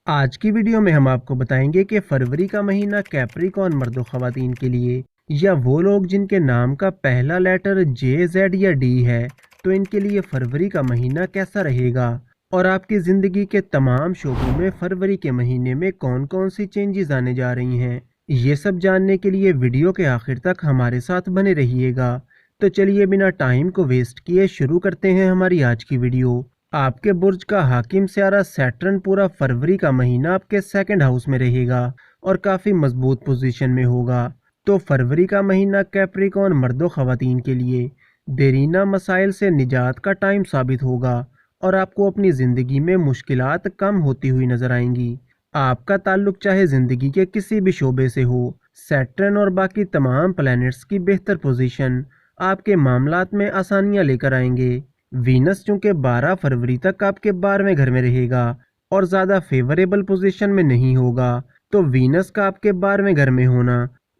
आज की वीडियो में हम आपको बताएंगे कि फरवरी का महीना कैप्रिकॉर्न मर्दों ख़वातीन के लिए या वो लोग जिनके नाम का पहला लेटर जे, जेड या डी है, तो इनके लिए फरवरी का महीना कैसा रहेगा और आपकी ज़िंदगी के तमाम शोबों में फरवरी के महीने में कौन कौन सी चेंजेस आने जा रही हैं। ये सब जानने के लिए वीडियो के आखिर तक हमारे साथ बने रहिएगा। तो चलिए बिना टाइम को वेस्ट किए शुरू करते हैं हमारी आज की वीडियो। आपके बुर्ज का हाकिम सियारा सैटर्न पूरा फरवरी का महीना आपके सेकंड हाउस में रहेगा और काफ़ी मजबूत पोजीशन में होगा। तो फरवरी का महीना कैप्रिकॉर्न मर्दों ख़वातीन के लिए देरीना मसाइल से निजात का टाइम साबित होगा और आपको अपनी ज़िंदगी में मुश्किलात कम होती हुई नज़र आएंगी। आपका ताल्लुक चाहे ज़िंदगी के किसी भी शोबे से हो, सैटर्न और बाकी तमाम प्लैनेट्स की बेहतर पोजीशन आपके मामलात में आसानियाँ लेकर आएंगे। वीनस चूंकि 12 फरवरी तक आपके 12वें घर में रहेगा और ज़्यादा फेवरेबल पोजीशन में नहीं होगा, तो वीनस का आपके 12वें घर में होना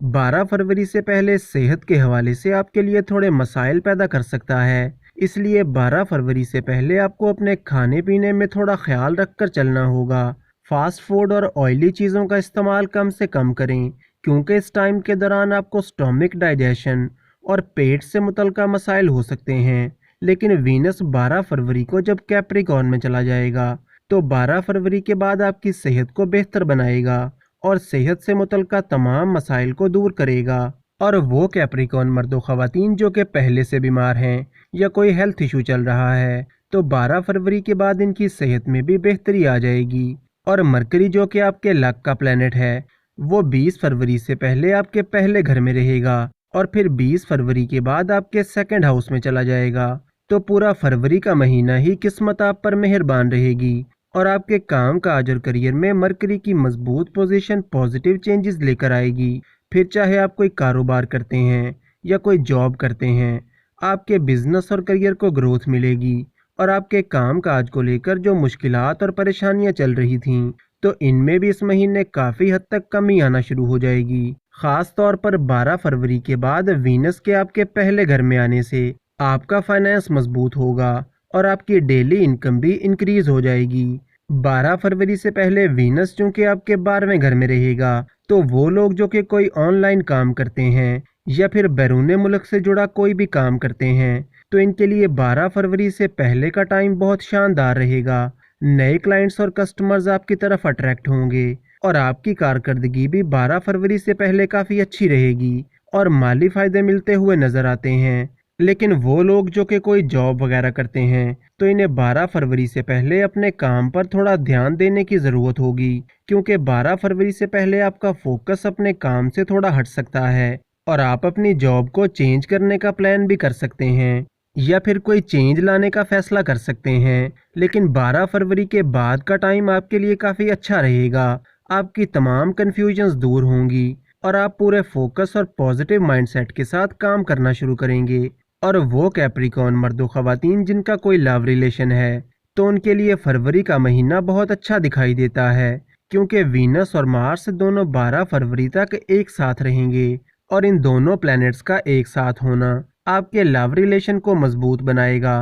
12 फरवरी से पहले सेहत के हवाले से आपके लिए थोड़े मसाइल पैदा कर सकता है। इसलिए 12 फरवरी से पहले आपको अपने खाने पीने में थोड़ा ख्याल रखकर चलना होगा। फास्ट फूड और ऑयली चीज़ों का इस्तेमाल कम से कम करें, क्योंकि इस टाइम के दौरान आपको स्टोमिक डाइजेशन और पेट से मुतल्लिका मसाइल हो सकते हैं। लेकिन वीनस 12 फरवरी को जब कैप्रिकॉर्न में चला जाएगा, तो 12 फरवरी के बाद आपकी सेहत को बेहतर बनाएगा और सेहत से मुतल्लिका तमाम मसाइल को दूर करेगा। और वो कैप्रिकॉर्न मर्दों ख़वातीन जो कि पहले से बीमार हैं या कोई हेल्थ इशू चल रहा है, तो 12 फरवरी के बाद इनकी सेहत में भी बेहतरी आ जाएगी। और मरकरी जो कि आपके लक का प्लैनेट है, वो 20 फरवरी से पहले आपके पहले घर में रहेगा और फिर 20 फरवरी के बाद आपके सेकंड हाउस में चला जाएगा। तो पूरा फरवरी का महीना ही किस्मत आप पर मेहरबान रहेगी और आपके काम काज और करियर में मरकरी की मजबूत पोजीशन पॉजिटिव चेंजेस लेकर आएगी। फिर चाहे आप कोई कारोबार करते हैं या कोई जॉब करते हैं, आपके बिजनेस और करियर को ग्रोथ मिलेगी और आपके काम काज को लेकर जो मुश्किलात और परेशानियां चल रही थीं, तो इनमें भी इस महीने काफ़ी हद तक कमी आना शुरू हो जाएगी। ख़ास तौर पर 12 फरवरी के बाद वीनस के आपके पहले घर में आने से आपका फाइनेंस मजबूत होगा और आपकी डेली इनकम भी इंक्रीज हो जाएगी। 12 फरवरी से पहले वीनस चूंकि आपके 12वें घर में रहेगा, तो वो लोग जो कि कोई ऑनलाइन काम करते हैं या फिर बैरून मुल्क से जुड़ा कोई भी काम करते हैं, तो इनके लिए 12 फरवरी से पहले का टाइम बहुत शानदार रहेगा। नए क्लाइंट्स और कस्टमर्स आपकी तरफ अट्रैक्ट होंगे और आपकी कारकर्दगी भी 12 फरवरी से पहले काफ़ी अच्छी रहेगी और माली फ़ायदे मिलते हुए नज़र आते हैं। लेकिन वो लोग जो कि कोई जॉब वगैरह करते हैं, तो इन्हें 12 फरवरी से पहले अपने काम पर थोड़ा ध्यान देने की ज़रूरत होगी, क्योंकि 12 फरवरी से पहले आपका फोकस अपने काम से थोड़ा हट सकता है और आप अपनी जॉब को चेंज करने का प्लान भी कर सकते हैं या फिर कोई चेंज लाने का फैसला कर सकते हैं। लेकिन 12 फरवरी के बाद का टाइम आपके लिए काफ़ी अच्छा रहेगा। आपकी तमाम कन्फ्यूजन्स दूर होंगी और आप पूरे फोकस और पॉजिटिव माइंडसेट के साथ काम करना शुरू करेंगे। और वो कैप्रिकॉर्न मर्दों ख़वातीन जिनका कोई लव रिलेशन है, तो उनके लिए फरवरी का महीना बहुत अच्छा दिखाई देता है, क्योंकि वीनस और मार्स दोनों 12 फरवरी तक एक साथ रहेंगे और इन दोनों प्लैनेट्स का एक साथ होना आपके लव रिलेशन को मजबूत बनाएगा।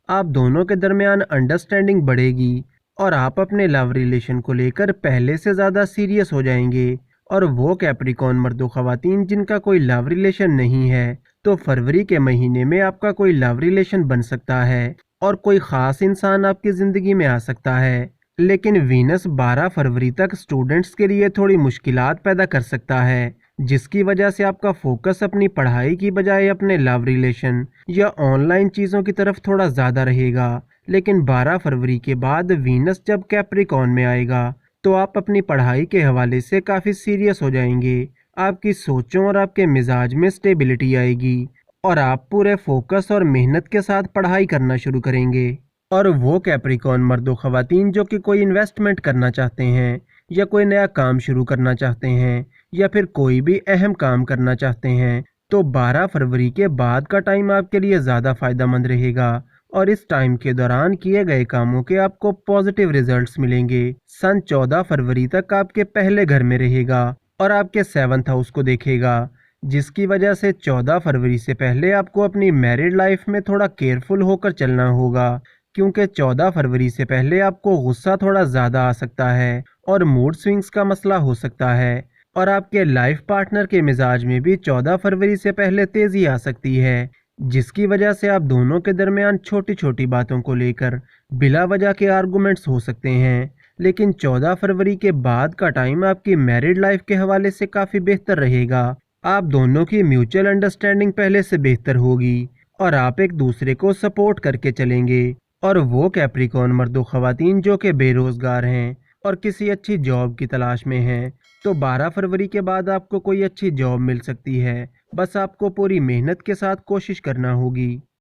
आप दोनों के दरमियान अंडरस्टैंडिंग बढ़ेगी और आप अपने लव रिलेशन को लेकर पहले से ज़्यादा सीरियस हो जाएंगे। और वो कैप्रिकॉर्न मर्दों ख़वातीन जिनका कोई लव रिलेशन नहीं है, तो फरवरी के महीने में आपका कोई लव रिलेशन बन सकता है और कोई ख़ास इंसान आपकी ज़िंदगी में आ सकता है। लेकिन वीनस 12 फरवरी तक स्टूडेंट्स के लिए थोड़ी मुश्किलात पैदा कर सकता है, जिसकी वजह से आपका फोकस अपनी पढ़ाई की बजाय अपने लव रिलेशन या ऑनलाइन चीज़ों की तरफ थोड़ा ज़्यादा रहेगा। लेकिन 12 फरवरी के बाद वीनस जब कैप्रिकॉर्न में आएगा, तो आप अपनी पढ़ाई के हवाले से काफ़ी सीरियस हो जाएंगे। आपकी सोचों और आपके मिजाज में स्टेबिलिटी आएगी और आप पूरे फोकस और मेहनत के साथ पढ़ाई करना शुरू करेंगे। और वो कैप्रिकॉर्न मर्दों ख़वातीन जो कि कोई इन्वेस्टमेंट करना चाहते हैं या कोई नया काम शुरू करना चाहते हैं या फिर कोई भी अहम काम करना चाहते हैं, तो 12 फरवरी के बाद का टाइम आपके लिए ज़्यादा फ़ायदेमंद रहेगा और इस टाइम के दौरान किए गए कामों के आपको पॉजिटिव रिजल्ट्स मिलेंगे। सन 14 फरवरी तक आपके पहले घर में रहेगा और आपके 7th हाउस को देखेगा, जिसकी वजह से 14 फरवरी से पहले आपको अपनी मैरिड लाइफ में थोड़ा केयरफुल होकर चलना होगा, क्योंकि 14 फरवरी से पहले आपको गुस्सा थोड़ा ज़्यादा आ सकता है और मूड स्विंग्स का मसला हो सकता है। और आपके लाइफ पार्टनर के मिजाज में भी 14 फरवरी से पहले तेजी आ सकती है, जिसकी वजह से आप दोनों के दरमियान छोटी छोटी बातों को लेकर बिला वजह के आर्गुमेंट्स हो सकते हैं। लेकिन 14 फरवरी के बाद का टाइम आपकी मैरिड लाइफ के हवाले से काफ़ी बेहतर रहेगा। आप दोनों की म्यूचुअल अंडरस्टैंडिंग पहले से बेहतर होगी और आप एक दूसरे को सपोर्ट करके चलेंगे। और वो कैप्रिकॉर्न मर्दो ख़वातीन जो कि बेरोज़गार हैं और किसी अच्छी जॉब की तलाश में हैं, तो 12 फरवरी के बाद आपको कोई अच्छी जॉब मिल सकती है। बस आपको पूरी मेहनत के साथ कोशिश करना होगी।